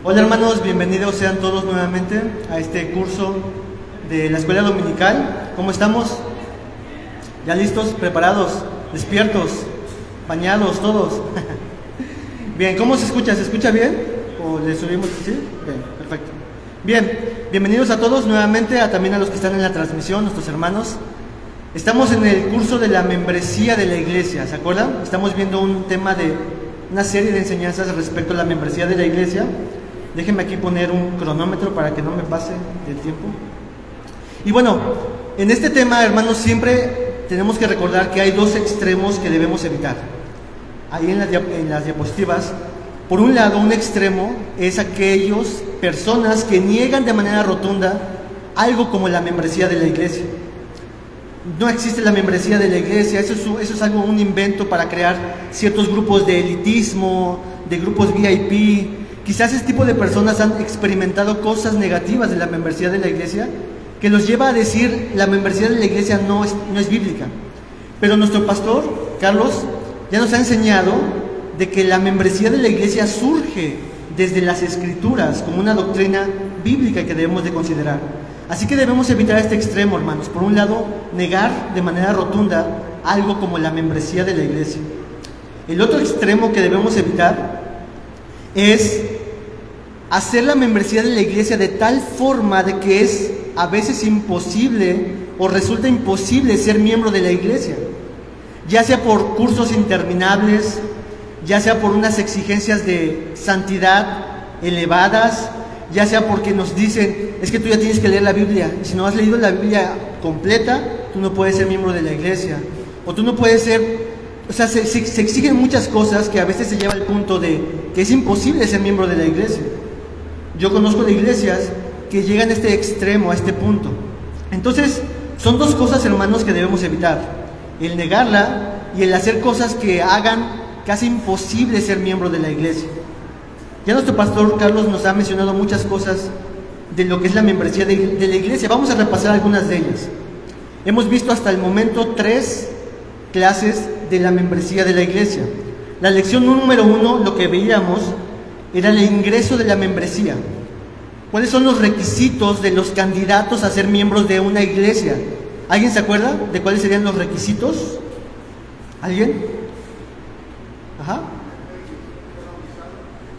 Hola hermanos, bienvenidos sean todos nuevamente a este curso de la escuela dominical. ¿Cómo estamos? ¿Ya listos? ¿Preparados? ¿Despiertos? ¿Bañados todos? Bien, ¿cómo se escucha? ¿Se escucha bien? ¿O le subimos? ¿Sí? Bien, perfecto. Bien, bienvenidos a todos nuevamente, también a los que están en la transmisión, nuestros hermanos. Estamos en el curso de la membresía de la iglesia, ¿se acuerdan? Estamos viendo un tema de una serie de enseñanzas respecto a la membresía de la iglesia. Déjenme aquí poner un cronómetro para que no me pase el tiempo. Y bueno, en este tema, hermanos, siempre tenemos que recordar que hay dos extremos que debemos evitar. Ahí en las diapositivas, por un lado, un extremo es aquellas personas que niegan de manera rotunda algo como la membresía de la iglesia. No existe la membresía de la iglesia, eso es algo, un invento para crear ciertos grupos de elitismo, de grupos VIP. Quizás ese tipo de personas han experimentado cosas negativas de la membresía de la iglesia que los lleva a decir la membresía de la iglesia no es bíblica. Pero nuestro pastor, Carlos, ya nos ha enseñado de que la membresía de la iglesia surge desde las escrituras como una doctrina bíblica que debemos de considerar. Así que debemos evitar este extremo, hermanos. Por un lado, negar de manera rotunda algo como la membresía de la iglesia. El otro extremo que debemos evitar es hacer la membresía de la iglesia de tal forma de que es a veces imposible o resulta imposible ser miembro de la iglesia, ya sea por cursos interminables, ya sea por unas exigencias de santidad elevadas, ya sea porque nos dicen, es que tú ya tienes que leer la Biblia, y si no has leído la Biblia completa, tú no puedes ser miembro de la iglesia, o tú no puedes ser, o sea, se exigen muchas cosas que a veces se lleva al punto de que es imposible ser miembro de la iglesia. Yo conozco de iglesias que llegan a este extremo, a este punto. Entonces, son dos cosas, hermanos, que debemos evitar: el negarla y el hacer cosas que hagan casi imposible ser miembro de la iglesia. Ya nuestro pastor Carlos nos ha mencionado muchas cosas de lo que es la membresía de la iglesia. Vamos a repasar algunas de ellas. Hemos visto hasta el momento 3 clases de la membresía de la iglesia. La lección número 1, lo que veíamos, era el ingreso de la membresía. ¿Cuáles son los requisitos de los candidatos a ser miembros de una iglesia? ¿Alguien se acuerda de cuáles serían los requisitos? ¿Alguien? Ajá.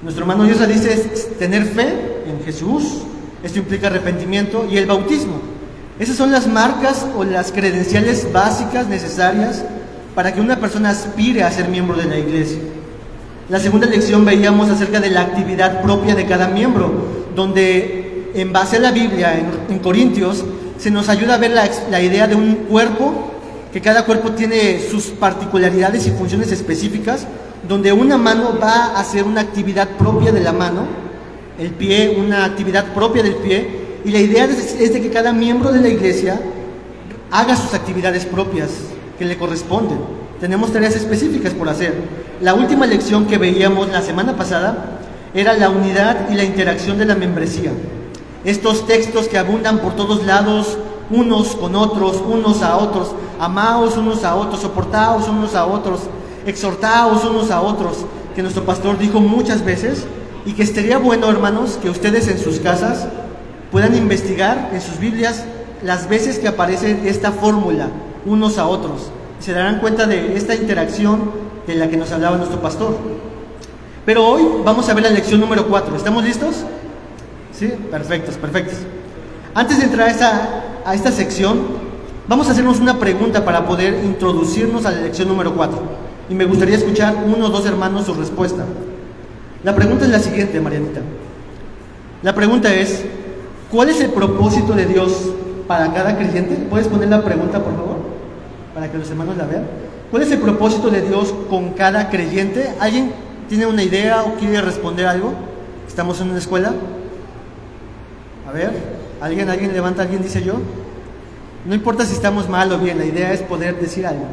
Nuestro hermano Dios dice es tener fe en Jesús. Esto implica arrepentimiento y el bautismo. Esas son las marcas o las credenciales básicas necesarias para que una persona aspire a ser miembro de la iglesia. La segunda lección veíamos acerca de la actividad propia de cada miembro, donde en base a la Biblia, en Corintios, se nos ayuda a ver la idea de un cuerpo, que cada cuerpo tiene sus particularidades y funciones específicas, donde una mano va a hacer una actividad propia de la mano, el pie, una actividad propia del pie, y la idea es de que cada miembro de la iglesia haga sus actividades propias que le corresponden. Tenemos tareas específicas por hacer. La última lección que veíamos la semana pasada era la unidad y la interacción de la membresía. Estos textos que abundan por todos lados, unos con otros, unos a otros, amaos unos a otros, soportaos unos a otros, exhortaos unos a otros, que nuestro pastor dijo muchas veces, y que estaría bueno, hermanos, que ustedes en sus casas puedan investigar en sus Biblias las veces que aparece esta fórmula, unos a otros. Se darán cuenta de esta interacción de la que nos hablaba nuestro pastor. Pero hoy vamos a ver la lección número 4. ¿Estamos listos? ¿Sí? Perfectos. Antes de entrar a esta sección, vamos a hacernos una pregunta para poder introducirnos a la lección número 4. Y me gustaría escuchar uno o dos hermanos su respuesta. La pregunta es la siguiente, Marianita. La pregunta es, ¿cuál es el propósito de Dios para cada creyente? ¿Puedes poner la pregunta, por favor? Para que los hermanos la vean. ¿Cuál es el propósito de Dios con cada creyente? ¿Alguien tiene una idea o quiere responder algo? ¿Estamos en una escuela? A ver, ¿alguien levanta, alguien dice yo? No importa si estamos mal o bien, la idea es poder decir algo.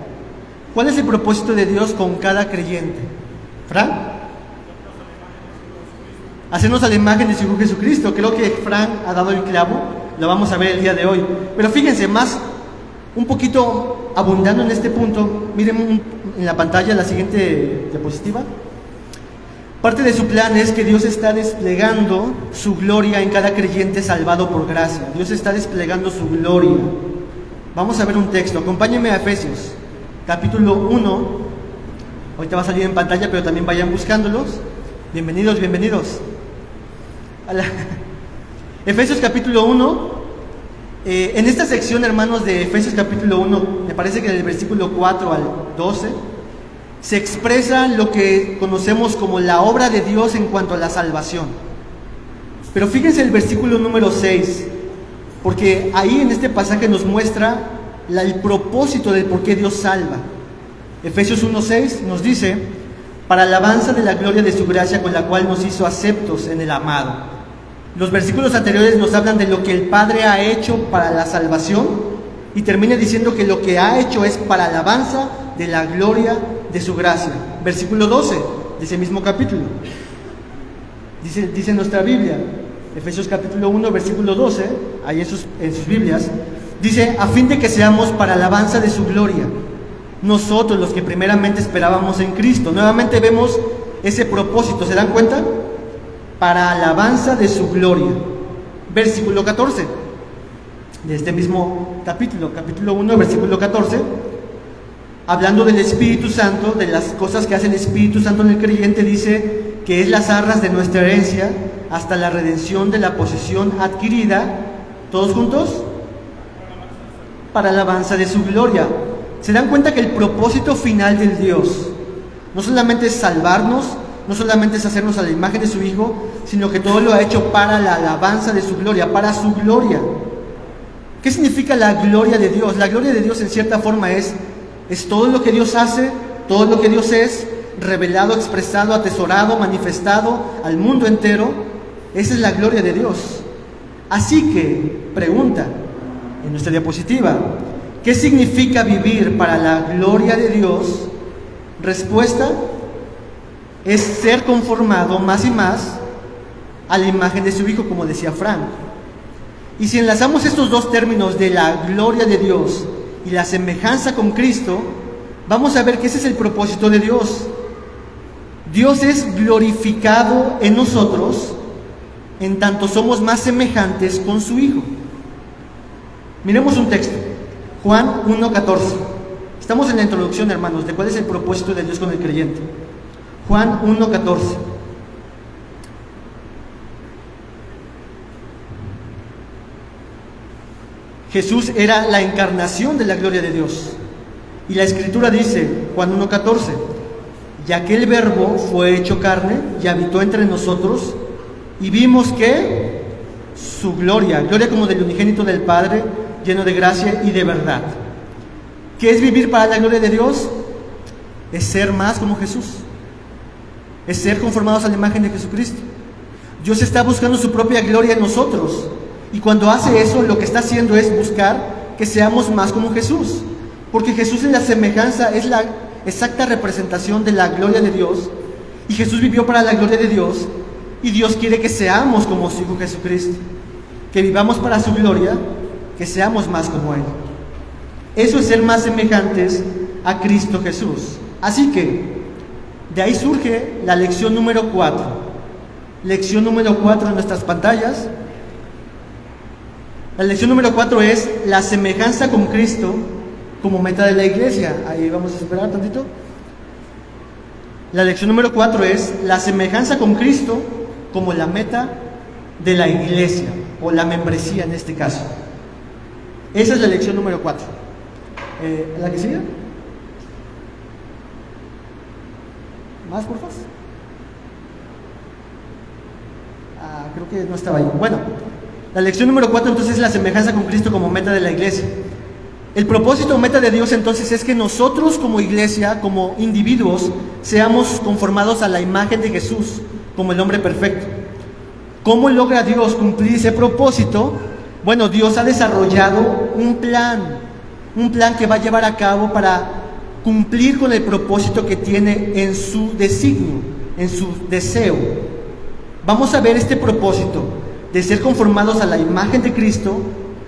¿Cuál es el propósito de Dios con cada creyente? ¿Frank? Hacernos a la imagen de su Hijo Jesucristo. Creo que Frank ha dado el clavo, lo vamos a ver el día de hoy. Pero fíjense, un poquito abundando en este punto, miren en la pantalla la siguiente diapositiva. Parte de su plan es que Dios está desplegando su gloria en cada creyente salvado por gracia. Dios está desplegando su gloria. Vamos a ver un texto. Acompáñenme a Efesios, capítulo 1. Ahorita va a salir en pantalla, pero también vayan buscándolos. Bienvenidos, bienvenidos. Efesios capítulo 1. En esta sección, hermanos, de Efesios capítulo 1, me parece que del versículo 4 al 12, se expresa lo que conocemos como la obra de Dios en cuanto a la salvación. Pero fíjense el versículo número 6, porque ahí en este pasaje nos muestra el propósito del por qué Dios salva. Efesios 1:6 nos dice: para alabanza de la gloria de su gracia con la cual nos hizo aceptos en el amado. Los versículos anteriores nos hablan de lo que el Padre ha hecho para la salvación y termina diciendo que lo que ha hecho es para alabanza de la gloria de su gracia. Versículo 12 de ese mismo capítulo. Dice nuestra Biblia, Efesios capítulo 1, versículo 12, ahí en sus Biblias, dice: a fin de que seamos para alabanza de su gloria, nosotros los que primeramente esperábamos en Cristo. Nuevamente vemos ese propósito, ¿se dan cuenta? Para alabanza de su gloria. Versículo 14 de este mismo capítulo 1, versículo 14, hablando del Espíritu Santo, de las cosas que hace el Espíritu Santo en el creyente, dice que es las arras de nuestra herencia hasta la redención de la posesión adquirida, todos juntos, para alabanza de su gloria. ¿Se dan cuenta que el propósito final del Dios no solamente es salvarnos, no solamente es hacernos a la imagen de su Hijo, sino que todo lo ha hecho para la alabanza de su gloria, para su gloria? ¿Qué significa la gloria de Dios? La gloria de Dios en cierta forma es todo lo que Dios hace, todo lo que Dios es, revelado, expresado, atesorado, manifestado al mundo entero. Esa es la gloria de Dios. Así que, pregunta en nuestra diapositiva: ¿qué significa vivir para la gloria de Dios? Respuesta: es ser conformado más y más a la imagen de su Hijo, como decía Frank. Y si enlazamos estos dos términos de la gloria de Dios y la semejanza con Cristo, vamos a ver que ese es el propósito de Dios. Dios es glorificado en nosotros en tanto somos más semejantes con su Hijo. Miremos un texto, Juan 1:14. Estamos en la introducción, hermanos, de cuál es el propósito de Dios con el creyente. Juan 1:14. Jesús era la encarnación de la gloria de Dios. Y la Escritura dice, Juan 1:14, y aquel Verbo fue hecho carne y habitó entre nosotros, y vimos que su gloria como del unigénito del Padre, lleno de gracia y de verdad. ¿Qué es vivir para la gloria de Dios? Es ser más como Jesús. Es ser conformados a la imagen de Jesucristo. Dios está buscando su propia gloria en nosotros. Y cuando hace eso, lo que está haciendo es buscar que seamos más como Jesús. Porque Jesús es la semejanza, es la exacta representación de la gloria de Dios. Y Jesús vivió para la gloria de Dios. Y Dios quiere que seamos como su Hijo Jesucristo. Que vivamos para su gloria, que seamos más como Él. Eso es ser más semejantes a Cristo Jesús. Así que, de ahí surge la lección número 4. Lección número 4 en nuestras pantallas. La lección número 4 es la semejanza con Cristo como meta de la iglesia. Ahí vamos a esperar tantito. La lección número 4 es la semejanza con Cristo como la meta de la iglesia, o la membresía en este caso. Esa es la lección número 4. ¿La que sigue? ¿Más, por favor? Creo que no estaba ahí. Bueno, la lección número 4 entonces es la semejanza con Cristo como meta de la iglesia. El propósito o meta de Dios entonces es que nosotros como iglesia, como individuos, seamos conformados a la imagen de Jesús como el hombre perfecto. ¿Cómo logra Dios cumplir ese propósito? Bueno, Dios ha desarrollado un plan que va a llevar a cabo para cumplir con el propósito que tiene en su designio, en su deseo. Vamos a ver este propósito de ser conformados a la imagen de Cristo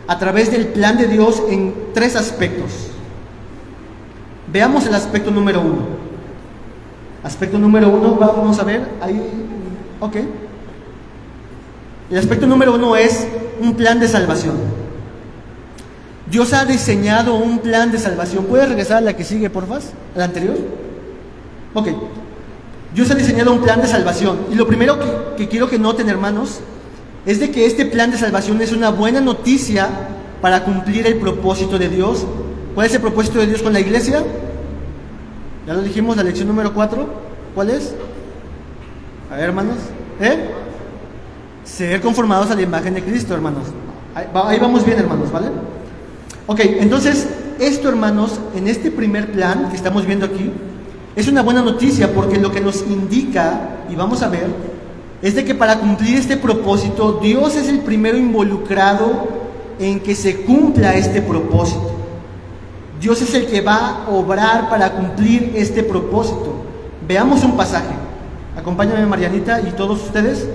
a través del plan de Dios en 3 aspectos. Veamos el aspecto número 1. Aspecto número 1, vamos a ver, ahí, ok. El aspecto número 1 es un plan de salvación. Dios ha diseñado un plan de salvación. ¿Puedes regresar a la que sigue, por favor? ¿A la anterior? Ok. Dios ha diseñado un plan de salvación. Y lo primero que quiero que noten, hermanos, es de que este plan de salvación es una buena noticia para cumplir el propósito de Dios. ¿Cuál es el propósito de Dios con la iglesia? Ya lo dijimos, la lección número 4. ¿Cuál es? A ver, hermanos. Ser conformados a la imagen de Cristo, hermanos. Ahí vamos bien, hermanos, ¿vale? Ok, entonces, esto, hermanos, en este primer plan que estamos viendo aquí, es una buena noticia porque lo que nos indica, y vamos a ver, es de que para cumplir este propósito, Dios es el primero involucrado en que se cumpla este propósito. Dios es el que va a obrar para cumplir este propósito. Veamos un pasaje. Acompáñame, Marianita, y todos ustedes.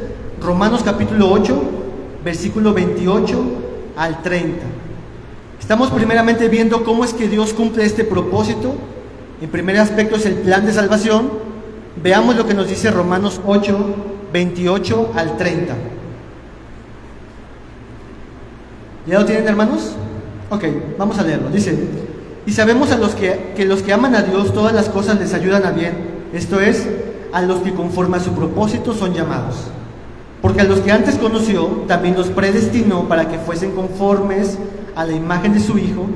Romanos capítulo 8, versículo 28 al 30. Estamos primeramente viendo cómo es que Dios cumple este propósito. El primer aspecto es el plan de salvación. Veamos lo que nos dice Romanos 8, 28 al 30. ¿Ya lo tienen, hermanos? Ok, vamos a leerlo. Dice: y sabemos que los que aman a Dios, todas las cosas les ayudan a bien. Esto es, a los que conforme a su propósito son llamados. Porque a los que antes conoció, también los predestinó para que fuesen conformes a la imagen de su Hijo,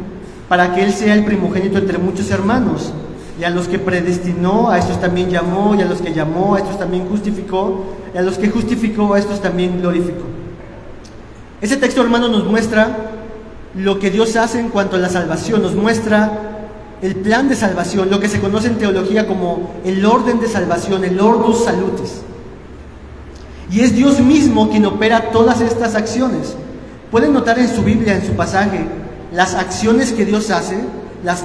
para que Él sea el primogénito entre muchos hermanos. Y a los que predestinó, a estos también llamó, y a los que llamó, a estos también justificó, y a los que justificó, a estos también glorificó. Ese texto, hermano, nos muestra lo que Dios hace en cuanto a la salvación, nos muestra el plan de salvación, lo que se conoce en teología como el orden de salvación, el ordus salutis. Y es Dios mismo quien opera todas estas acciones. Pueden notar en su Biblia, en su pasaje, las acciones que Dios hace,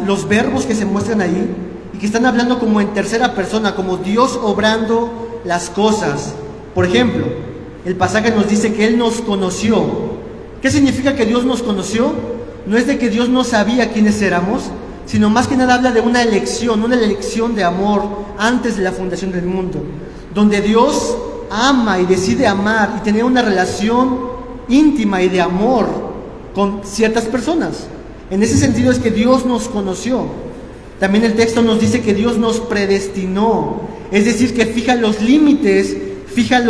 los verbos que se muestran ahí, y que están hablando como en tercera persona, como Dios obrando las cosas. Por ejemplo, el pasaje nos dice que Él nos conoció. ¿Qué significa que Dios nos conoció? No es de que Dios no sabía quiénes éramos, sino más que nada habla de una elección de amor antes de la fundación del mundo, donde Dios ama y decide amar y tener una relación íntima y de amor con ciertas personas. En ese sentido es que Dios nos conoció. También el texto nos dice que Dios nos predestinó, es decir, que fija los límites, fija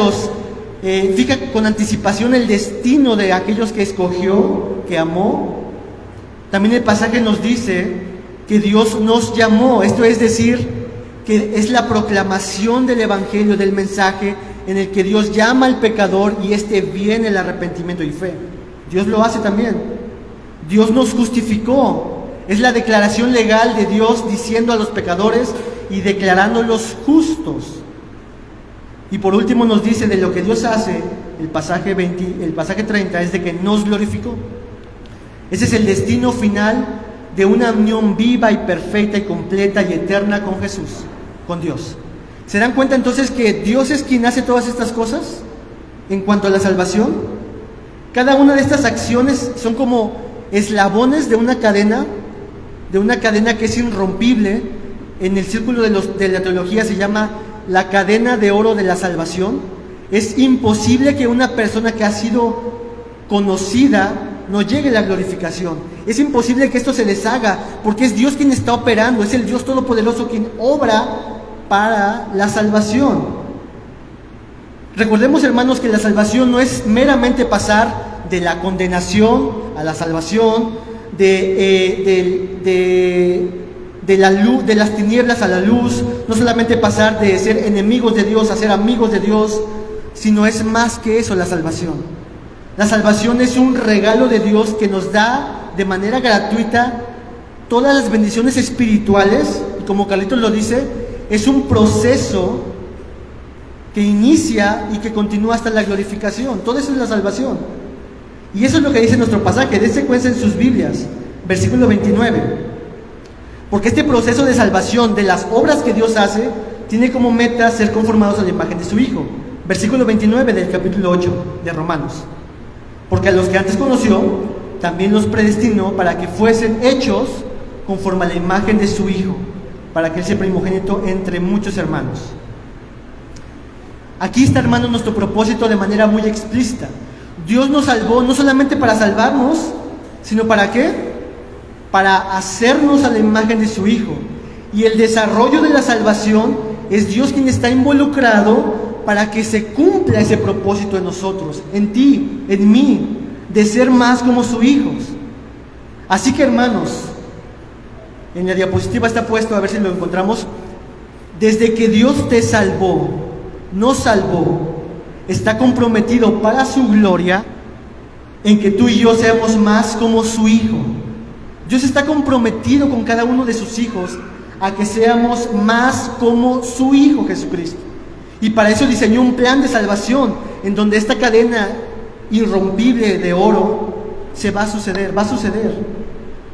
con anticipación el destino de aquellos que escogió, que amó. También el pasaje nos dice que Dios nos llamó, esto es decir, que es la proclamación del evangelio, del mensaje, en el que Dios llama al pecador y éste viene el arrepentimiento y fe. Dios lo hace también. Dios nos justificó. Es la declaración legal de Dios diciendo a los pecadores y declarándolos justos. Y por último nos dice de lo que Dios hace, el pasaje 30, es de que nos glorificó. Ese es el destino final de una unión viva y perfecta y completa y eterna con Jesús, con Dios. ¿Se dan cuenta entonces que Dios es quien hace todas estas cosas en cuanto a la salvación? Cada una de estas acciones son como eslabones de una cadena que es irrompible. En el círculo de la teología se llama la cadena de oro de la salvación. Es imposible que una persona que ha sido conocida no llegue a la glorificación. Es imposible que esto se deshaga, porque es Dios quien está operando, es el Dios Todopoderoso quien obra para la salvación. Recordemos, hermanos, que la salvación no es meramente pasar de la condenación a la salvación, de la luz, de las tinieblas a la luz, no solamente pasar de ser enemigos de Dios a ser amigos de Dios, sino es más que eso la salvación. La salvación es un regalo de Dios que nos da de manera gratuita todas las bendiciones espirituales, y como Carlitos lo dice, es un proceso que inicia y que continúa hasta la glorificación. Todo eso es la salvación. Y eso es lo que dice nuestro pasaje. Dense cuenta en sus Biblias, versículo 29. Porque este proceso de salvación, de las obras que Dios hace, tiene como meta ser conformados a la imagen de su Hijo. Versículo 29 del capítulo 8 de Romanos. Porque a los que antes conoció, también los predestinó para que fuesen hechos conforme a la imagen de su Hijo. para que Él sea primogénito entre muchos hermanos. Aquí está, hermanos, nuestro propósito de manera muy explícita. Dios nos salvó no solamente para salvarnos, sino ¿para qué? Para hacernos a la imagen de su Hijo. Y el desarrollo de la salvación es Dios quien está involucrado para que se cumpla ese propósito en nosotros, en ti, en mí, de ser más como sus hijos. Así que, hermanos, en la diapositiva está puesto, a ver si lo encontramos. Desde que Dios te salvó, nos salvó, está comprometido para su gloria en que tú y yo seamos más como su Hijo. Dios está comprometido con cada uno de sus hijos a que seamos más como su Hijo Jesucristo. Y para eso diseñó un plan de salvación en donde esta cadena irrompible de oro va a suceder.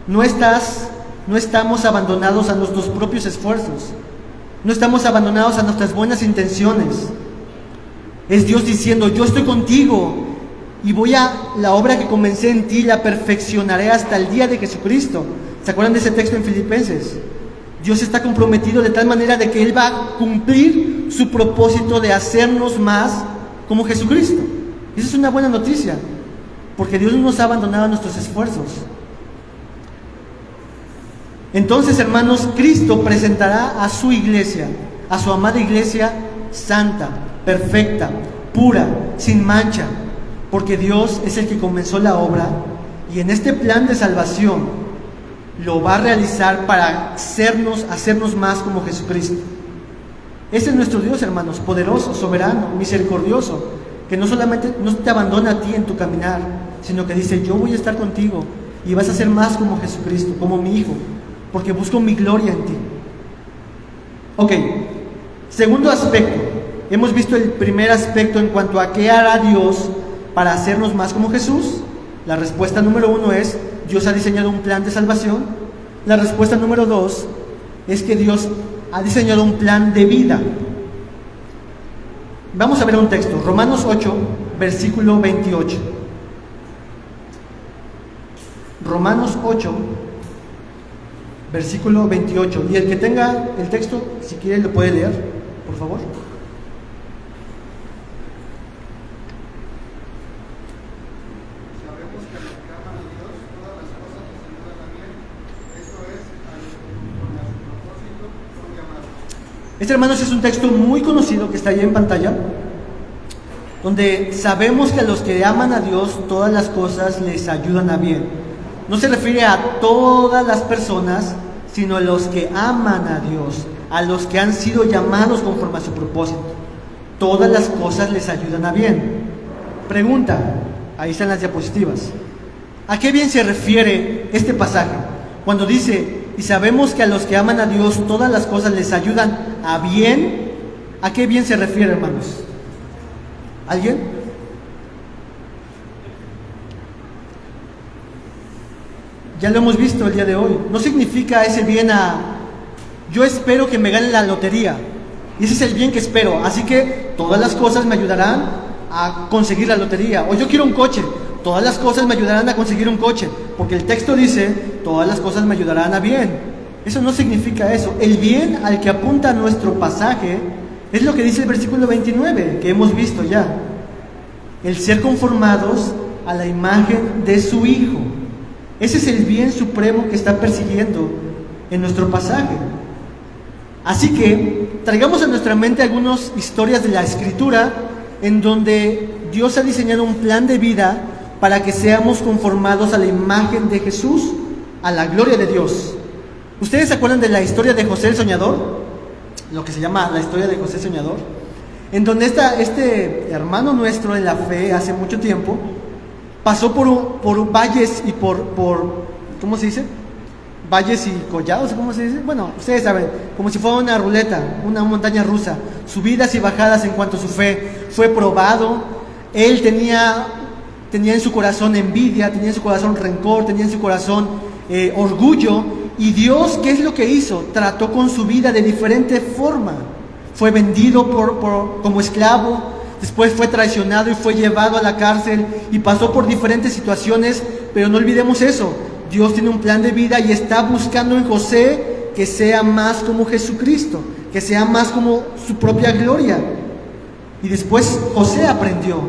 No estamos abandonados a nuestros propios esfuerzos. No estamos abandonados a nuestras buenas intenciones. Es Dios diciendo: yo estoy contigo y la obra que comencé en ti la perfeccionaré hasta el día de Jesucristo. ¿Se acuerdan de ese texto en Filipenses? Dios está comprometido de tal manera de que Él va a cumplir su propósito de hacernos más como Jesucristo. Esa es una buena noticia, porque Dios no nos ha abandonado a nuestros esfuerzos. Entonces, hermanos, Cristo presentará a su iglesia, a su amada iglesia, santa, perfecta, pura, sin mancha, porque Dios es el que comenzó la obra y en este plan de salvación lo va a realizar para hacernos más como Jesucristo. Ese es nuestro Dios, hermanos, poderoso, soberano, misericordioso, que no solamente no te abandona a ti en tu caminar, sino que dice: yo voy a estar contigo y vas a ser más como Jesucristo, como mi Hijo, porque busco mi gloria en ti. Ok, segundo aspecto. Hemos visto el primer aspecto en cuanto a qué hará Dios para hacernos más como Jesús. La respuesta número 1 es: Dios ha diseñado un plan de salvación. La respuesta número 2 es que Dios ha diseñado un plan de vida. Vamos a ver un texto, Romanos 8, versículo 28. Romanos 8, versículo 28. Y el que tenga el texto, si quiere, lo puede leer, por favor. Este, hermanos, es un texto muy conocido que está ahí en pantalla, donde sabemos que a los que aman a Dios todas las cosas les ayudan a bien. No se refiere a todas las personas, sino a los que aman a Dios, a los que han sido llamados conforme a su propósito. Todas las cosas les ayudan a bien. Pregunta, ahí están las diapositivas: ¿a qué bien se refiere este pasaje? Cuando dice: y sabemos que a los que aman a Dios todas las cosas les ayudan a bien, ¿a qué bien se refiere, hermanos? ¿Alguien? Ya lo hemos visto el día de hoy. No significa ese bien yo espero que me gane la lotería, y ese es el bien que espero, así que todas las cosas me ayudarán a conseguir la lotería. O yo quiero un coche, todas las cosas me ayudarán a conseguir un coche, porque el texto dice: todas las cosas me ayudarán a bien. Eso no significa eso. El bien al que apunta nuestro pasaje es lo que dice el versículo 29, que hemos visto ya: el ser conformados a la imagen de su Hijo. Ese es el bien supremo que está persiguiendo en nuestro pasaje. Así que traigamos a nuestra mente algunas historias de la Escritura en donde Dios ha diseñado un plan de vida para que seamos conformados a la imagen de Jesús, a la gloria de Dios. ¿Ustedes se acuerdan de la historia de José el Soñador? Lo que se llama la historia de José el Soñador, en donde este hermano nuestro en la fe hace mucho tiempo pasó por valles y por ¿cómo se dice? Valles y collados, ¿cómo se dice? Bueno, ustedes saben, como si fuera una ruleta, una montaña rusa, subidas y bajadas en cuanto a su fe. Fue probado. Él tenía en su corazón envidia, tenía en su corazón rencor, tenía en su corazón orgullo. Y Dios, ¿qué es lo que hizo? Trató con su vida de diferente forma. Fue vendido como esclavo, después fue traicionado y fue llevado a la cárcel y pasó por diferentes situaciones, pero no olvidemos eso. Dios tiene un plan de vida y está buscando en José que sea más como Jesucristo, que sea más como su propia gloria. Y después José aprendió,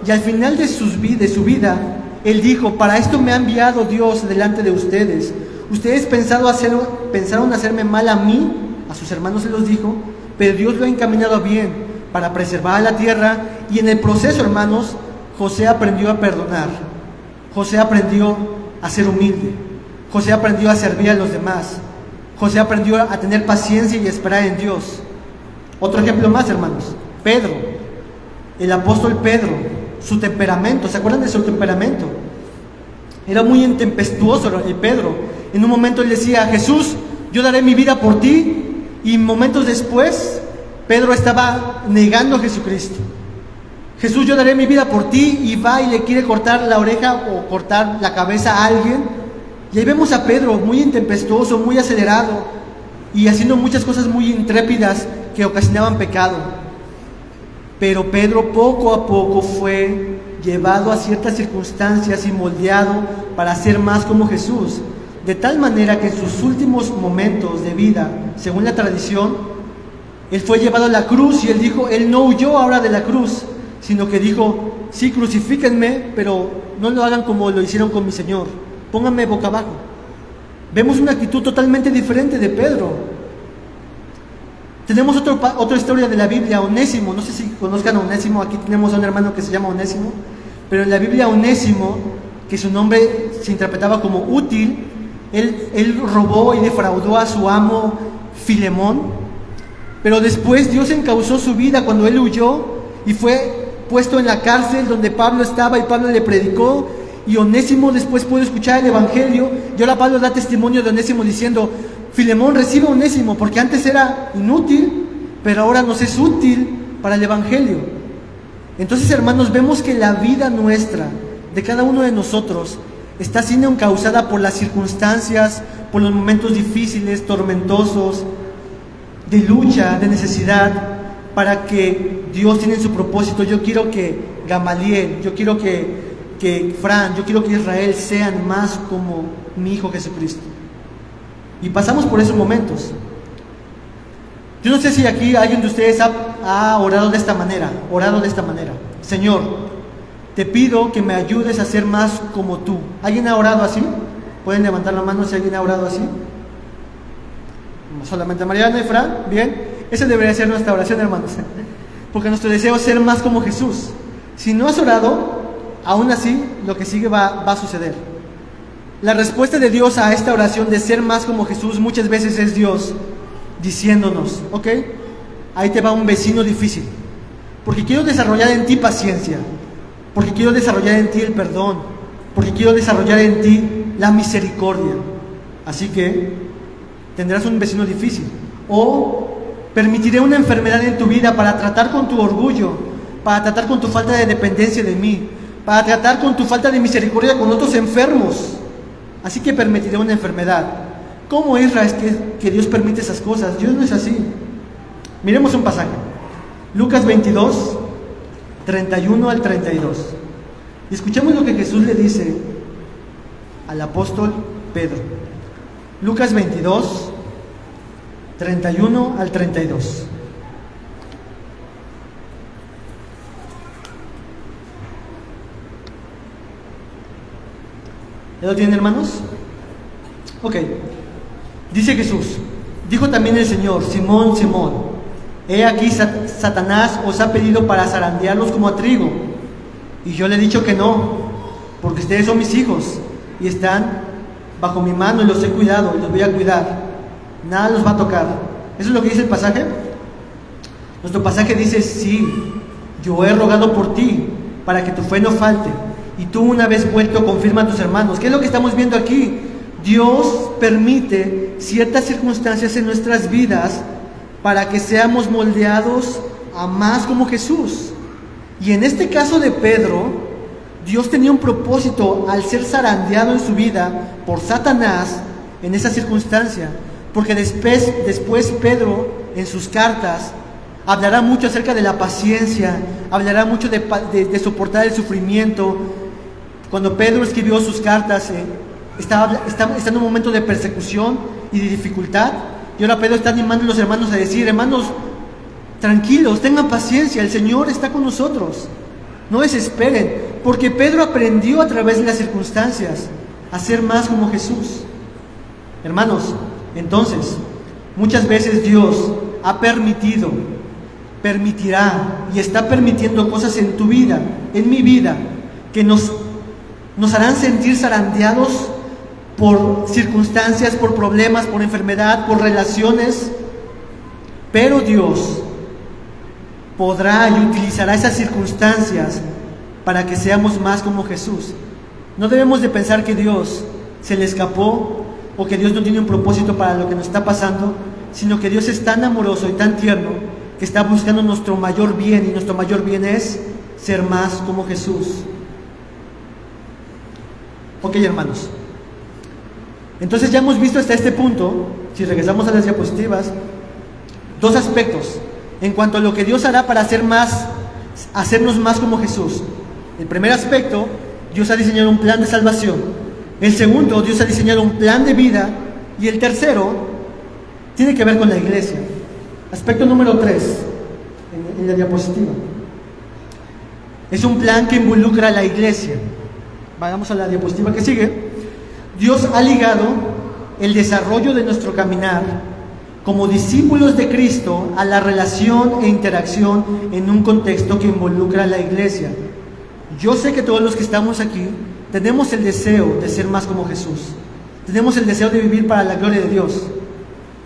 y al final de su vida, él dijo: para esto me ha enviado Dios delante de ustedes. Ustedes pensaron hacerme mal a mí, a sus hermanos se los dijo, pero Dios lo ha encaminado a bien, para preservar a la tierra. Y en el proceso, hermanos, José aprendió a perdonar, José aprendió a ser humilde, José aprendió a servir a los demás, José aprendió a tener paciencia y esperar en Dios. Otro ejemplo más, hermanos, Pedro, el apóstol Pedro, su temperamento. ¿Se acuerdan de su temperamento? Era muy intempestuoso el Pedro. En un momento él decía: Jesús, yo daré mi vida por ti. Y momentos después, Pedro estaba negando a Jesucristo. Jesús, yo daré mi vida por ti, y va y le quiere cortar la oreja o cortar la cabeza a alguien. Y ahí vemos a Pedro muy intempestuoso, muy acelerado y haciendo muchas cosas muy intrépidas que ocasionaban pecado. Pero Pedro poco a poco fue llevado a ciertas circunstancias y moldeado para ser más como Jesús, de tal manera que en sus últimos momentos de vida, según la tradición, él fue llevado a la cruz. Y él dijo, él no huyó ahora de la cruz, sino que dijo: sí, crucifíquenme, pero no lo hagan como lo hicieron con mi Señor, pónganme boca abajo. Vemos una actitud totalmente diferente de Pedro. Tenemos otra historia de la Biblia, Onésimo. No sé si conozcan a Onésimo. Aquí tenemos a un hermano que se llama Onésimo, pero en la Biblia Onésimo, que su nombre se interpretaba como útil, él robó y defraudó a su amo Filemón, pero después Dios encauzó su vida cuando él huyó y fue puesto en la cárcel donde Pablo estaba, y Pablo le predicó, y Onésimo después pudo escuchar el evangelio. Y ahora Pablo da testimonio de Onésimo diciendo: Filemón, recibe a Onésimo, porque antes era inútil, pero ahora nos es útil para el evangelio. Entonces, hermanos, vemos que la vida nuestra, de cada uno de nosotros, está siendo encauzada por las circunstancias, por los momentos difíciles, tormentosos, de lucha, de necesidad, para que Dios tiene su propósito. Yo quiero que Gamaliel, yo quiero que Fran, yo quiero que Israel sean más como mi Hijo Jesucristo. Y pasamos por esos momentos. Yo no sé si aquí alguien de ustedes ha orado de esta manera, Señor, te pido que me ayudes a ser más como tú. ¿Alguien ha orado así? ¿Pueden levantar la mano si alguien ha orado así? Solamente Mariana y Fran. Bien, esa debería ser nuestra oración, hermanos, porque nuestro deseo es ser más como Jesús. Si no has orado, aún así lo que sigue va a suceder. La respuesta de Dios a esta oración de ser más como Jesús muchas veces es Dios diciéndonos: ok, ahí te va un vecino difícil, porque quiero desarrollar en ti paciencia, porque quiero desarrollar en ti el perdón, porque quiero desarrollar en ti la misericordia. Así que tendrás un vecino difícil. O permitiré una enfermedad en tu vida para tratar con tu orgullo, para tratar con tu falta de dependencia de mí, para tratar con tu falta de misericordia con otros enfermos. Así que permitiré una enfermedad. ¿Cómo es que Dios permite esas cosas? Dios no es así. Miremos un pasaje. Lucas 22, 31 al 32. Y escuchemos lo que Jesús le dice al apóstol Pedro. Lucas 22, 31 al 32. ¿Ya lo tienen, hermanos? Ok. Dice Jesús: dijo también el Señor: Simón, Simón, he aquí Satanás os ha pedido para zarandearlos como a trigo. Y yo le he dicho que no, porque ustedes son mis hijos y están bajo mi mano y los he cuidado y los voy a cuidar. Nada los va a tocar. ¿Eso es lo que dice el pasaje? Nuestro pasaje dice: sí, yo he rogado por ti para que tu fe no falte, y tú, una vez vuelto, confirma a tus hermanos. ¿Qué es lo que estamos viendo aquí? Dios permite ciertas circunstancias en nuestras vidas para que seamos moldeados a más como Jesús. Y en este caso de Pedro, Dios tenía un propósito al ser zarandeado en su vida por Satanás en esa circunstancia, porque después Pedro, en sus cartas, hablará mucho acerca de la paciencia, hablará mucho de soportar el sufrimiento. Cuando Pedro escribió sus cartas, está en un momento de persecución y de dificultad. Y ahora Pedro está animando a los hermanos a decir: hermanos, tranquilos, tengan paciencia, el Señor está con nosotros. No desesperen, porque Pedro aprendió a través de las circunstancias a ser más como Jesús. Hermanos, entonces, muchas veces Dios ha permitirá y está permitiendo cosas en tu vida, en mi vida, que nos harán sentir zarandeados por circunstancias, por problemas, por enfermedad, por relaciones. Pero Dios podrá y utilizará esas circunstancias para que seamos más como Jesús. No debemos de pensar que Dios se le escapó o que Dios no tiene un propósito para lo que nos está pasando, sino que Dios es tan amoroso y tan tierno que está buscando nuestro mayor bien, y nuestro mayor bien es ser más como Jesús. Ok, hermanos. Entonces ya hemos visto hasta este punto, si regresamos a las diapositivas, dos aspectos en cuanto a lo que Dios hará para hacernos más como Jesús. El primer aspecto, Dios ha diseñado un plan de salvación. El segundo, Dios ha diseñado un plan de vida. Y el tercero, tiene que ver con la iglesia. Aspecto número 3, en la diapositiva. Es un plan que involucra a la iglesia. Vamos a la diapositiva que sigue. Dios ha ligado el desarrollo de nuestro caminar como discípulos de Cristo a la relación e interacción en un contexto que involucra a la iglesia. Yo sé que todos los que estamos aquí tenemos el deseo de ser más como Jesús. Tenemos el deseo de vivir para la gloria de Dios.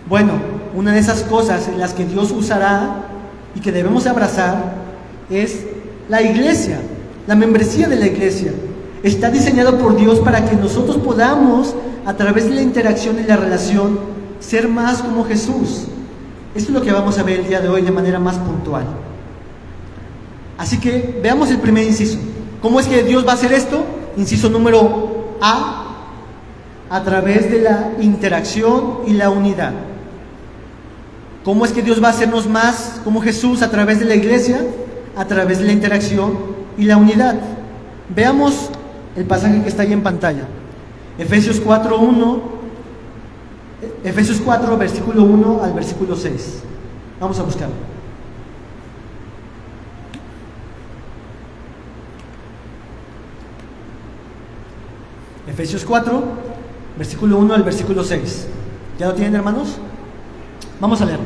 Bueno, una de esas cosas en las que Dios usará y que debemos abrazar es la iglesia, la membresía de la iglesia. Está diseñado por Dios para que nosotros podamos, a través de la interacción y la relación, ser más como Jesús. Esto es lo que vamos a ver el día de hoy de manera más puntual. Así que veamos el primer inciso. ¿Cómo es que Dios va a hacer esto? Inciso número a través de la interacción y la unidad. ¿Cómo es que Dios va a hacernos más como Jesús? A través de la iglesia, a través de la interacción y la unidad. Veamos el pasaje que está ahí en pantalla. Efesios 4, versículo 1 al versículo 6. Vamos a buscarlo. Efesios 4, versículo 1 al versículo 6. ¿Ya lo tienen, hermanos? Vamos a leer.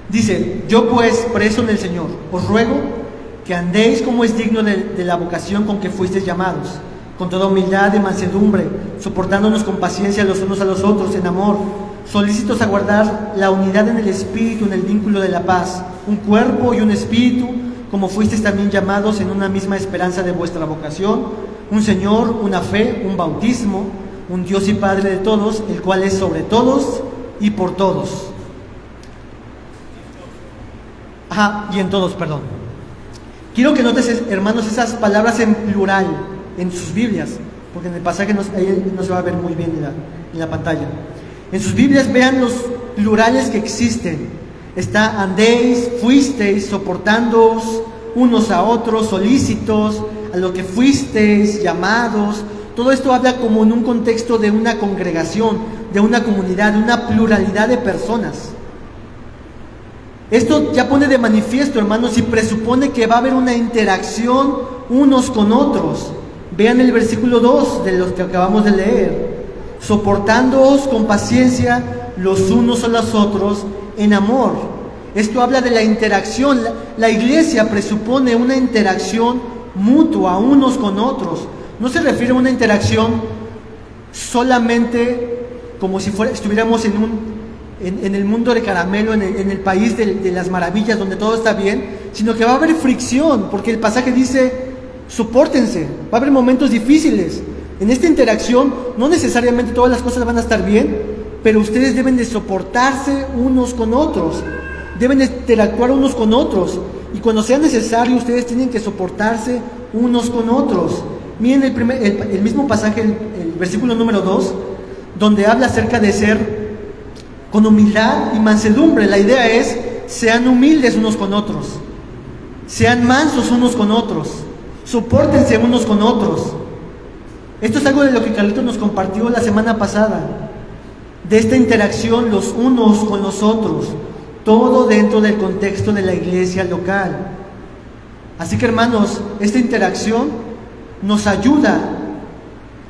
Dice: yo pues, preso en el Señor, os ruego que andéis como es digno de la vocación con que fuisteis llamados, con toda humildad y mansedumbre, soportándonos con paciencia los unos a los otros en amor, solícitos a guardar la unidad en el Espíritu, en el vínculo de la paz, un cuerpo y un espíritu, como fuisteis también llamados en una misma esperanza de vuestra vocación, un Señor, una fe, un bautismo, un Dios y Padre de todos, el cual es sobre todos y por todos. Y en todos, perdón. Quiero que notes, hermanos, esas palabras en plural en sus Biblias, porque en el pasaje ahí no se va a ver muy bien en la pantalla. En sus Biblias vean los plurales que existen. Está andéis, fuisteis, soportándoos unos a otros, solícitos, a lo que fuisteis, llamados. Todo esto habla como en un contexto de una congregación, de una comunidad, de una pluralidad de personas. Esto ya pone de manifiesto, hermanos, y presupone que va a haber una interacción unos con otros. Vean el versículo 2 de los que acabamos de leer. Soportándoos con paciencia los unos a los otros en amor. Esto habla de la interacción. La iglesia presupone una interacción mutua unos con otros. No se refiere a una interacción solamente como si estuviéramos en el mundo de caramelo, en el país de las maravillas, donde todo está bien, sino que va a haber fricción, porque el pasaje dice: sopórtense, va a haber momentos difíciles. En esta interacción no necesariamente todas las cosas van a estar bien, pero ustedes deben de soportarse unos con otros, deben de interactuar unos con otros, y cuando sea necesario ustedes tienen que soportarse unos con otros. Miren el mismo pasaje, el versículo número 2, donde habla acerca de ser con humildad y mansedumbre. La idea es: sean humildes unos con otros, sean mansos unos con otros, sopórtense unos con otros. Esto es algo de lo que Carlito nos compartió la semana pasada, de esta interacción los unos con los otros, todo dentro del contexto de la iglesia local. Así que, hermanos, esta interacción nos ayuda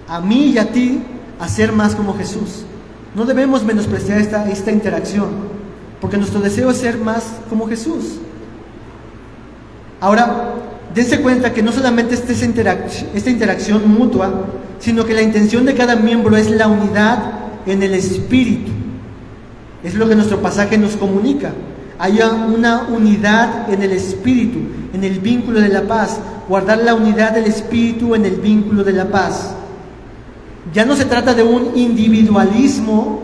a mí y a ti a ser más como Jesús. No debemos menospreciar esta interacción, porque nuestro deseo es ser más como Jesús. Ahora, dense cuenta que no solamente esta interacción mutua, sino que la intención de cada miembro es la unidad en el Espíritu. Es lo que nuestro pasaje nos comunica. Haya una unidad en el Espíritu, en el vínculo de la paz. Guardar la unidad del Espíritu en el vínculo de la paz. Ya no se trata de un individualismo,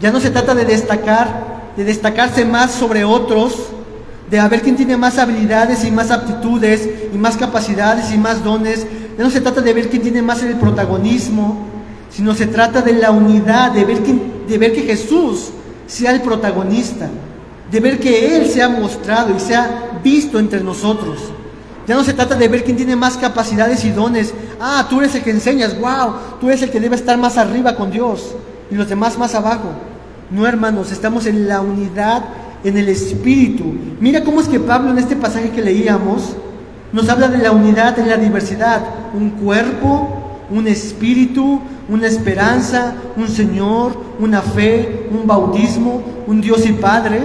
ya no se trata de destacarse más sobre otros, de a ver quién tiene más habilidades y más aptitudes y más capacidades y más dones. Ya no se trata de ver quién tiene más el protagonismo, sino se trata de la unidad, de ver que Jesús sea el protagonista, de ver que Él sea mostrado y sea visto entre nosotros. Ya no se trata de ver quién tiene más capacidades y dones. Ah, tú eres el que enseñas, wow, tú eres el que debe estar más arriba con Dios y los demás más abajo. No, hermanos, estamos en la unidad en el Espíritu. Mira cómo es que Pablo en este pasaje que leíamos nos habla de la unidad en la diversidad. Un cuerpo, un espíritu, una esperanza, un Señor, una fe, un bautismo, un Dios y Padre.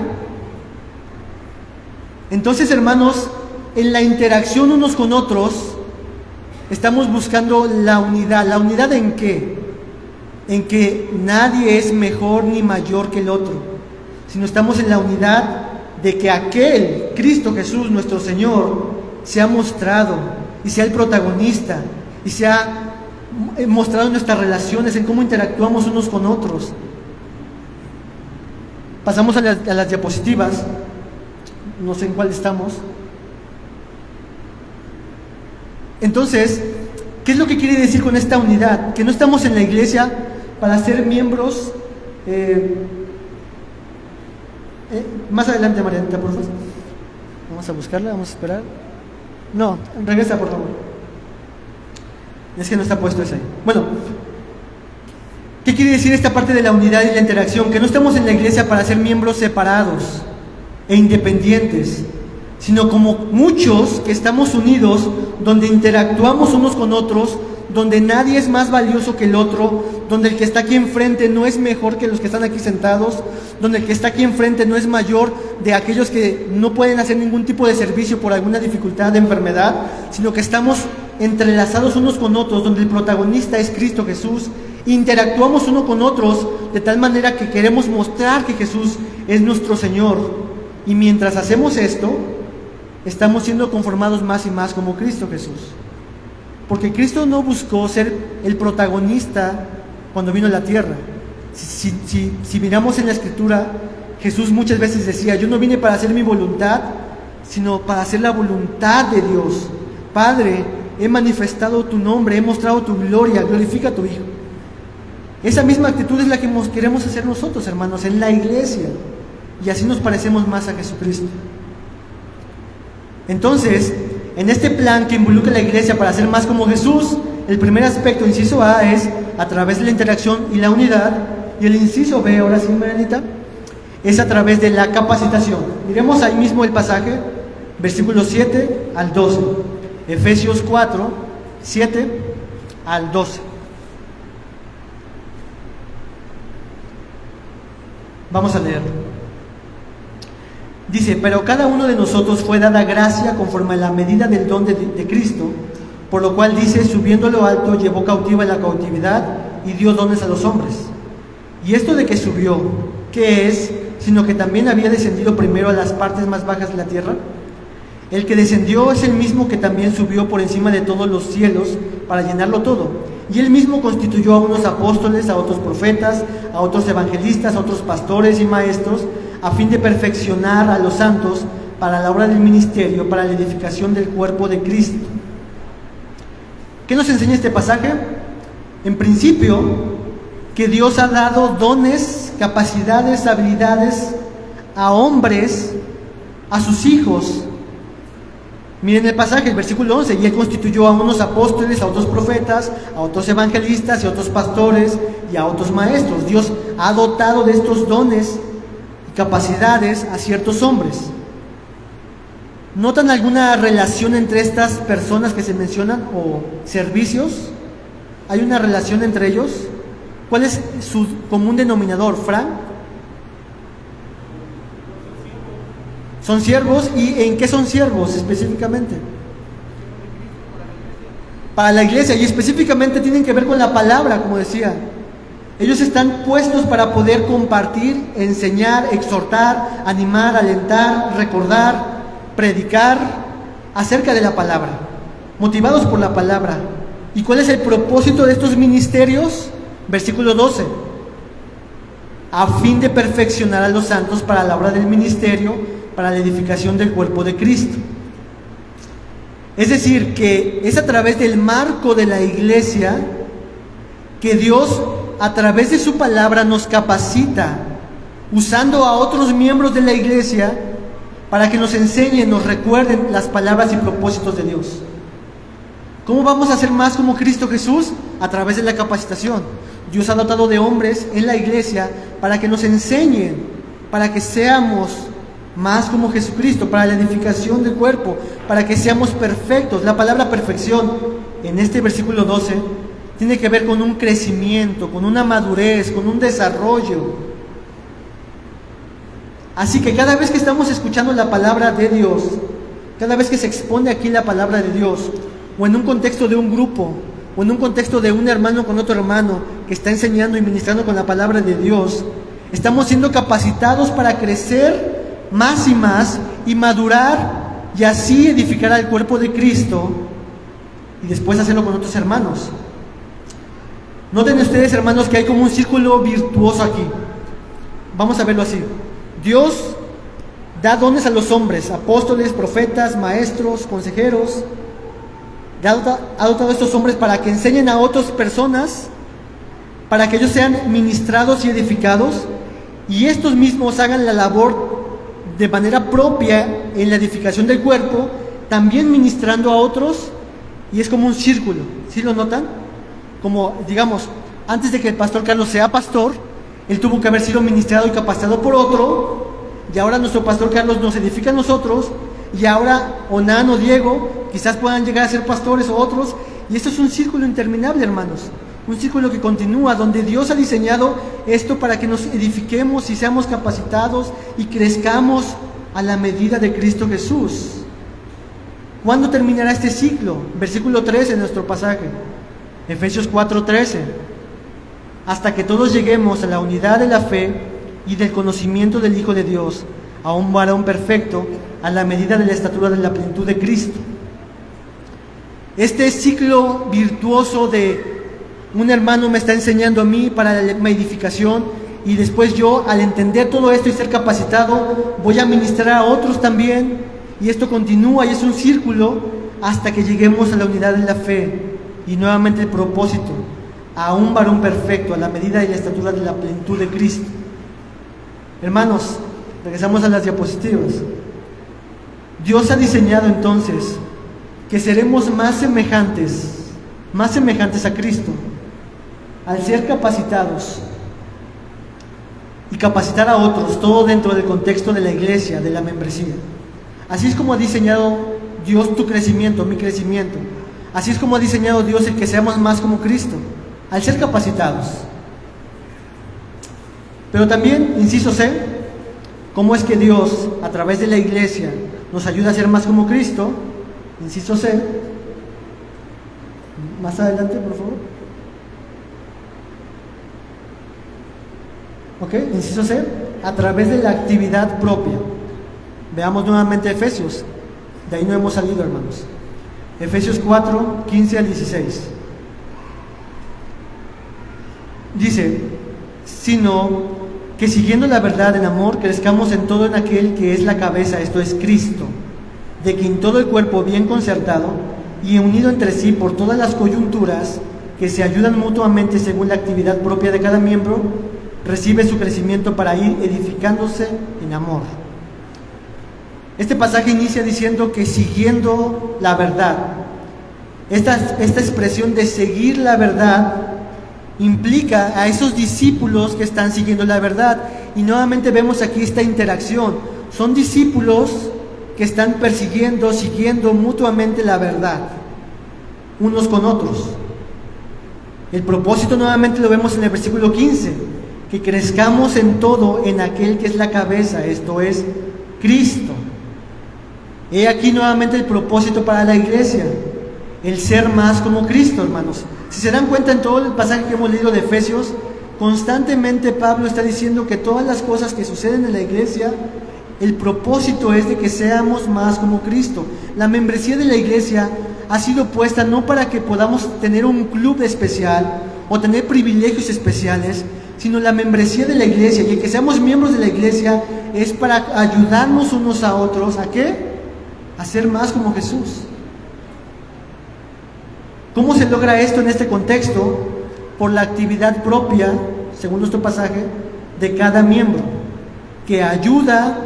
Entonces, hermanos, en la interacción unos con otros estamos buscando la unidad. ¿La unidad en qué? En que nadie es mejor ni mayor que el otro, sino estamos en la unidad de que aquel, Cristo Jesús, nuestro Señor, se ha mostrado y sea el protagonista y se ha mostrado en nuestras relaciones, en cómo interactuamos unos con otros. Pasamos a las diapositivas, no sé en cuál estamos. Entonces, ¿qué es lo que quiere decir con esta unidad? Que no estamos en la iglesia para ser miembros. Más adelante, Marianita, por favor. Vamos a buscarla, vamos a esperar. No, regresa, por favor. Es que no está puesto ese ahí. Bueno, ¿qué quiere decir esta parte de la unidad y la interacción? Que no estamos en la iglesia para ser miembros separados e independientes, sino como muchos que estamos unidos, donde interactuamos unos con otros, donde nadie es más valioso que el otro, donde el que está aquí enfrente no es mejor que los que están aquí sentados, donde el que está aquí enfrente no es mayor de aquellos que no pueden hacer ningún tipo de servicio por alguna dificultad de enfermedad, sino que estamos entrelazados unos con otros, donde el protagonista es Cristo Jesús. Interactuamos uno con otros de tal manera que queremos mostrar que Jesús es nuestro Señor, y mientras hacemos esto, estamos siendo conformados más y más como Cristo Jesús. Porque Cristo no buscó ser el protagonista cuando vino a la tierra. Si miramos en la Escritura, Jesús muchas veces decía: yo no vine para hacer mi voluntad, sino para hacer la voluntad de Dios. Padre, he manifestado tu nombre, he mostrado tu gloria, glorifica a tu Hijo. Esa misma actitud es la que queremos hacer nosotros, hermanos, en la iglesia. Y así nos parecemos más a Jesucristo. Entonces, en este plan que involucra a la iglesia para ser más como Jesús, el primer aspecto, inciso A, es a través de la interacción y la unidad. Y el inciso B, ahora sí, Marianita, es a través de la capacitación. Miremos ahí mismo el pasaje, versículos 7 al 12. Efesios 4, 7 al 12. Vamos a leer. Dice: pero cada uno de nosotros fue dada gracia conforme a la medida del don de Cristo, por lo cual dice: subiendo a lo alto, llevó cautiva la cautividad y dio dones a los hombres. Y esto de que subió, ¿qué es? Sino que también había descendido primero a las partes más bajas de la tierra. El que descendió es el mismo que también subió por encima de todos los cielos para llenarlo todo. Y él mismo constituyó a unos apóstoles, a otros profetas, a otros evangelistas, a otros pastores y maestros, a fin de perfeccionar a los santos para la obra del ministerio, para la edificación del cuerpo de Cristo. ¿Qué nos enseña este pasaje? En principio, que Dios ha dado dones, capacidades, habilidades a hombres, a sus hijos, Miren el pasaje, el versículo 11, y Él constituyó a unos apóstoles, a otros profetas, a otros evangelistas y a otros pastores y a otros maestros. Dios ha dotado de estos dones y capacidades a ciertos hombres. ¿Notan alguna relación entre estas personas que se mencionan o servicios? ¿Hay una relación entre ellos? ¿Cuál es su común denominador, Frank? Son siervos. ¿Y en qué son siervos específicamente? Para la iglesia, y específicamente tienen que ver con la palabra, como decía. Ellos están puestos para poder compartir, enseñar, exhortar, animar, alentar, recordar, predicar acerca de la palabra, motivados por la palabra. ¿Y cuál es el propósito de estos ministerios? Versículo 12: a fin de perfeccionar a los santos para la obra del ministerio, para la edificación del cuerpo de Cristo. Es decir, que es a través del marco de la iglesia que Dios, a través de su palabra, nos capacita, usando a otros miembros de la iglesia para que nos enseñen, nos recuerden las palabras y propósitos de Dios. ¿Cómo vamos a ser más como Cristo Jesús? A través de la capacitación. Dios ha dotado de hombres en la iglesia para que nos enseñen, para que seamos más como Jesucristo, para la edificación del cuerpo, para que seamos perfectos. La palabra perfección en este versículo 12 tiene que ver con un crecimiento, con una madurez, con un desarrollo. Así que cada vez que estamos escuchando la palabra de Dios, cada vez que se expone aquí la palabra de Dios, o en un contexto de un grupo, o en un contexto de un hermano con otro hermano que está enseñando y ministrando con la palabra de Dios, estamos siendo capacitados para crecer más y madurar, y así edificar al cuerpo de Cristo y después hacerlo con otros hermanos. Noten ustedes, hermanos, que hay como un círculo virtuoso aquí. Vamos a verlo así. Dios da dones a los hombres, apóstoles, profetas, maestros, consejeros. Ha dotado a estos hombres para que enseñen a otras personas, para que ellos sean ministrados y edificados, y estos mismos hagan la labor de manera propia en la edificación del cuerpo, también ministrando a otros. Y es como un círculo, ¿sí lo notan? Como, digamos, antes de que el pastor Carlos sea pastor, él tuvo que haber sido ministrado y capacitado por otro, y ahora nuestro pastor Carlos nos edifica a nosotros, y ahora Onan o Diego quizás puedan llegar a ser pastores o otros, y esto es un círculo interminable, hermanos, un círculo que continúa, donde Dios ha diseñado esto para que nos edifiquemos y seamos capacitados y crezcamos a la medida de Cristo Jesús. ¿Cuándo terminará este ciclo? Versículo 13 en nuestro pasaje, Efesios 4:13: hasta que todos lleguemos a la unidad de la fe y del conocimiento del Hijo de Dios, a un varón perfecto, a la medida de la estatura de la plenitud de Cristo. Este ciclo virtuoso de un hermano me está enseñando a mí para mi edificación, y después yo, al entender todo esto y ser capacitado, voy a ministrar a otros también, y esto continúa y es un círculo hasta que lleguemos a la unidad de la fe, y nuevamente el propósito, a un varón perfecto, a la medida y la estatura de la plenitud de Cristo. Hermanos, regresamos a las diapositivas. Dios ha diseñado entonces que seremos más semejantes a Cristo al ser capacitados y capacitar a otros, todo dentro del contexto de la iglesia, de la membresía. Así es como ha diseñado Dios tu crecimiento, mi crecimiento. Así es como ha diseñado Dios el que seamos más como Cristo, al ser capacitados. Pero también, inciso C, ¿cómo es que Dios, a través de la iglesia, nos ayuda a ser más como Cristo? Inciso C. Más adelante, por favor. Ok, inciso C, a través de la actividad propia. Veamos nuevamente Efesios. De ahí no hemos salido, hermanos. Efesios 4, 15 al 16. Dice: sino que siguiendo la verdad en amor, crezcamos en todo en aquel que es la cabeza, esto es Cristo, de quien todo el cuerpo bien concertado y unido entre sí por todas las coyunturas que se ayudan mutuamente según la actividad propia de cada miembro, recibe su crecimiento para ir edificándose en amor. Este pasaje inicia diciendo que siguiendo la verdad. Esta expresión de seguir la verdad implica a esos discípulos que están siguiendo la verdad. Y nuevamente vemos aquí esta interacción. Son discípulos que están persiguiendo, siguiendo mutuamente la verdad, unos con otros. El propósito nuevamente lo vemos en el versículo 15, que crezcamos en todo en aquel que es la cabeza, esto es Cristo. He aquí nuevamente el propósito para la iglesia, el ser más como Cristo, hermanos. Si se dan cuenta en todo el pasaje que hemos leído de Efesios, constantemente Pablo está diciendo que todas las cosas que suceden en la iglesia, el propósito es de que seamos más como Cristo. La membresía de la iglesia ha sido puesta no para que podamos tener un club especial o tener privilegios especiales, sino la membresía de la iglesia y el que seamos miembros de la iglesia es para ayudarnos unos a otros. ¿A qué? A ser más como Jesús. ¿Cómo se logra esto en este contexto? Por la actividad propia, según nuestro pasaje, de cada miembro, que ayuda,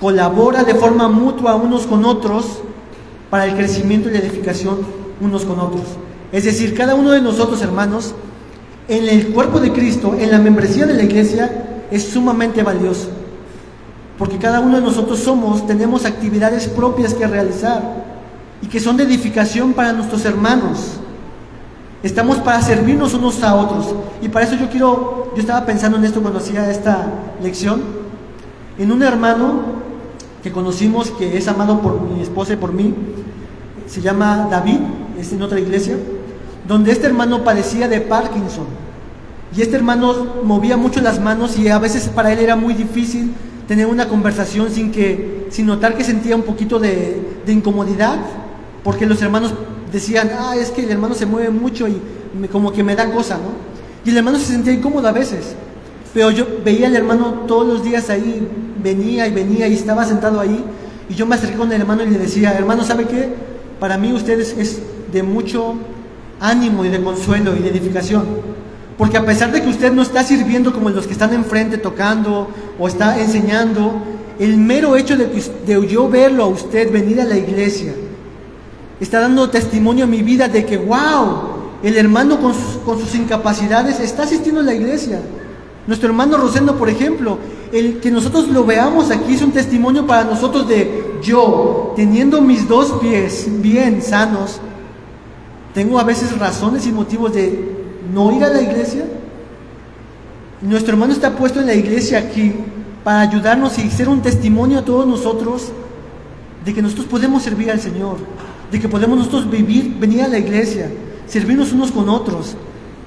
colabora de forma mutua unos con otros para el crecimiento y la edificación unos con otros. Es decir, cada uno de nosotros, hermanos, en el cuerpo de Cristo, en la membresía de la iglesia, es sumamente valioso, porque cada uno de nosotros tenemos actividades propias que realizar y que son de edificación para nuestros hermanos. Estamos para servirnos unos a otros. Y para eso yo estaba pensando en esto cuando hacía esta lección, en un hermano que conocimos, que es amado por mi esposa y por mí. Se llama David, es en otra iglesia, donde este hermano padecía de Parkinson. Y este hermano movía mucho las manos y a veces para él era muy difícil tener una conversación sin notar que sentía un poquito de incomodidad, porque los hermanos decían, es que el hermano se mueve mucho y como que me da cosa, ¿no? Y el hermano se sentía incómodo a veces, pero yo veía al hermano todos los días ahí, venía y estaba sentado ahí, y yo me acerqué con el hermano y le decía, hermano, ¿sabe qué? Para mí usted es de mucho ánimo y de consuelo y de edificación, porque a pesar de que usted no está sirviendo como los que están enfrente tocando o está enseñando, el mero hecho de yo verlo a usted venir a la iglesia está dando testimonio a mi vida de que, wow, el hermano con sus incapacidades está asistiendo a la iglesia. Nuestro hermano Rosendo, por ejemplo, el que nosotros lo veamos aquí es un testimonio para nosotros de yo, teniendo mis dos pies bien sanos, tengo a veces razones y motivos de no ir a la iglesia. Nuestro hermano está puesto en la iglesia aquí para ayudarnos y ser un testimonio a todos nosotros de que nosotros podemos servir al Señor, de que podemos nosotros venir a la iglesia, servirnos unos con otros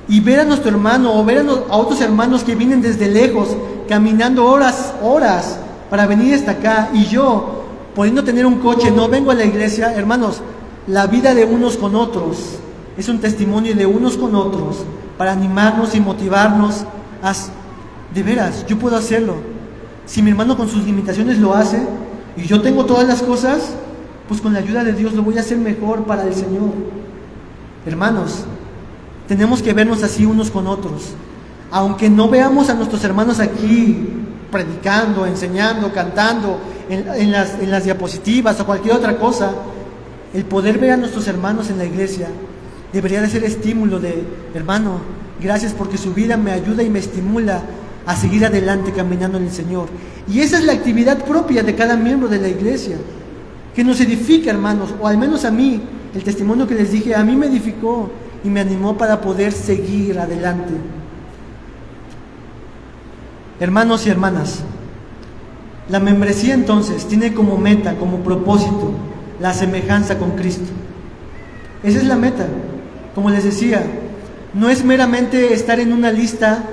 y ver a nuestro hermano o ver a otros hermanos que vienen desde lejos, caminando horas para venir hasta acá, y yo, pudiendo tener un coche, no vengo a la iglesia. Hermanos, la vida de unos con otros es un testimonio de unos con otros para animarnos y motivarnos de veras, yo puedo hacerlo. Si mi hermano con sus limitaciones lo hace y yo tengo todas las cosas, pues con la ayuda de Dios lo voy a hacer mejor para el Señor. Hermanos, tenemos que vernos así unos con otros. Aunque no veamos a nuestros hermanos aquí predicando, enseñando, cantando, en las diapositivas o cualquier otra cosa, el poder ver a nuestros hermanos en la iglesia debería de ser estímulo de, hermano, gracias porque su vida me ayuda y me estimula a seguir adelante caminando en el Señor. Y esa es la actividad propia de cada miembro de la iglesia, que nos edifica, hermanos, o al menos a mí, el testimonio que les dije, a mí me edificó y me animó para poder seguir adelante. Hermanos y hermanas, la membresía entonces tiene como meta, como propósito, la semejanza con Cristo. Esa es la meta. Como les decía, no es meramente estar en una lista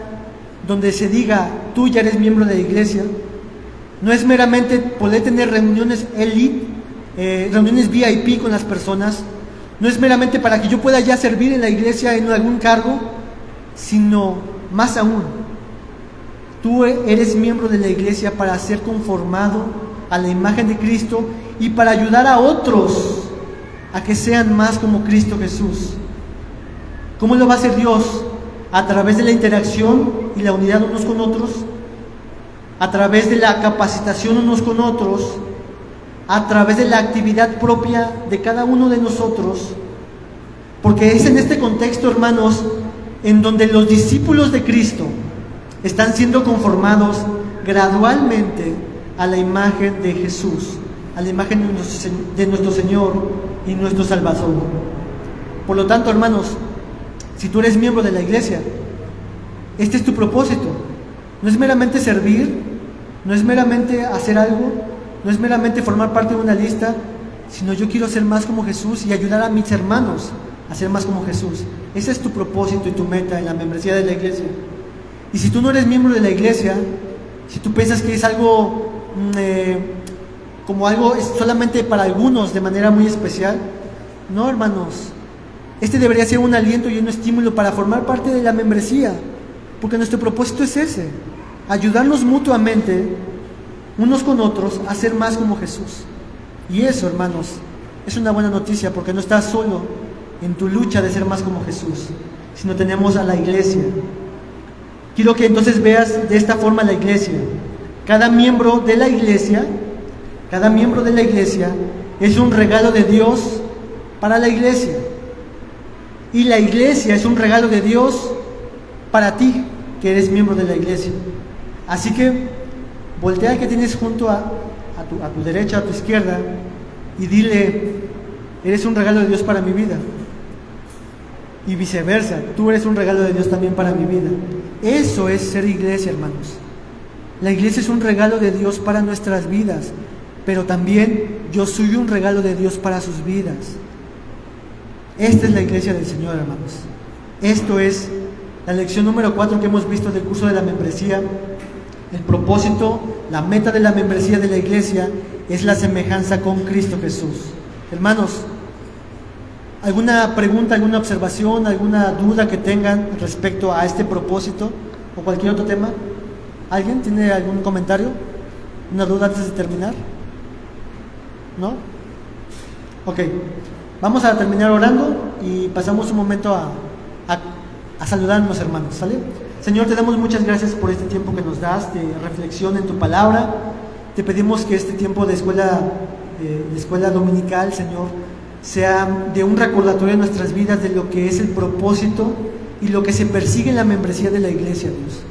donde se diga, tú ya eres miembro de la iglesia. No es meramente poder tener reuniones elite, reuniones VIP con las personas. No es meramente para que yo pueda ya servir en la iglesia en algún cargo, sino más aún, tú eres miembro de la iglesia para ser conformado a la imagen de Cristo y para ayudar a otros a que sean más como Cristo Jesús. ¿Cómo lo va a hacer Dios? A través de la interacción y la unidad unos con otros, a través de la capacitación unos con otros, a través de la actividad propia de cada uno de nosotros, porque es en este contexto, hermanos, en donde los discípulos de Cristo están siendo conformados gradualmente a la imagen de Jesús, a la imagen de nuestro Señor y nuestro Salvador. Por lo tanto, hermanos, si tú eres miembro de la iglesia, este es tu propósito. No es meramente servir, no es meramente hacer algo, no es meramente formar parte de una lista, sino yo quiero ser más como Jesús y ayudar a mis hermanos a ser más como Jesús. Ese es tu propósito y tu meta en la membresía de la iglesia. Y si tú no eres miembro de la iglesia, si tú piensas que es algo como algo solamente para algunos de manera muy especial, no, hermanos, este debería ser un aliento y un estímulo para formar parte de la membresía, porque nuestro propósito es ese, ayudarnos mutuamente unos con otros a ser más como Jesús. Y eso, hermanos, es una buena noticia, porque no estás solo en tu lucha de ser más como Jesús, sino tenemos a la iglesia. Quiero que entonces veas de esta forma la iglesia. Cada miembro de la iglesia es un regalo de Dios para la iglesia. Y la iglesia es un regalo de Dios para ti, que eres miembro de la iglesia. Así que voltea al que tienes junto a tu derecha, a tu izquierda, y dile: eres un regalo de Dios para mi vida. Y viceversa, tú eres un regalo de Dios también para mi vida. Eso es ser iglesia, hermanos. La iglesia es un regalo de Dios para nuestras vidas, pero también yo soy un regalo de Dios para sus vidas. Esta es la iglesia del Señor, hermanos. Esto es la lección número 4 que hemos visto del curso de la membresía. El propósito, la meta de la membresía de la iglesia es la semejanza con Cristo Jesús. Hermanos, ¿alguna pregunta, alguna observación, alguna duda que tengan respecto a este propósito o cualquier otro tema? ¿Alguien tiene algún comentario? ¿Una duda antes de terminar? ¿No? Ok, vamos a terminar orando y pasamos un momento a saludarnos, hermanos, ¿sale? Señor, te damos muchas gracias por este tiempo que nos das de reflexión en tu palabra. Te pedimos que este tiempo de escuela dominical, Señor, sea de un recordatorio en nuestras vidas de lo que es el propósito y lo que se persigue en la membresía de la iglesia, Dios.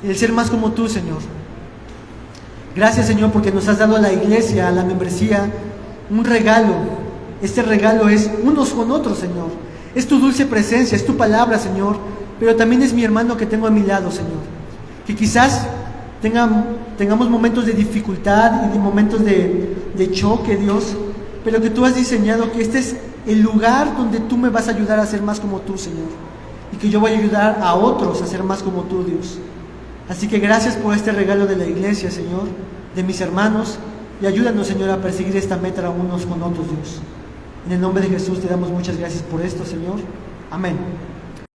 El ser más como tú, Señor. Gracias, Señor, porque nos has dado a la iglesia, a la membresía, un regalo. Este regalo es unos con otros, Señor. Es tu dulce presencia, es tu palabra, Señor, pero también es mi hermano que tengo a mi lado, Señor. Que quizás tengamos momentos de dificultad y de momentos de choque, Dios, pero que tú has diseñado que este es el lugar donde tú me vas a ayudar a ser más como tú, Señor, y que yo voy a ayudar a otros a ser más como tú, Dios. Así que gracias por este regalo de la iglesia, Señor, de mis hermanos, y ayúdanos, Señor, a perseguir esta meta unos con otros, Dios. En el nombre de Jesús te damos muchas gracias por esto, Señor. Amén.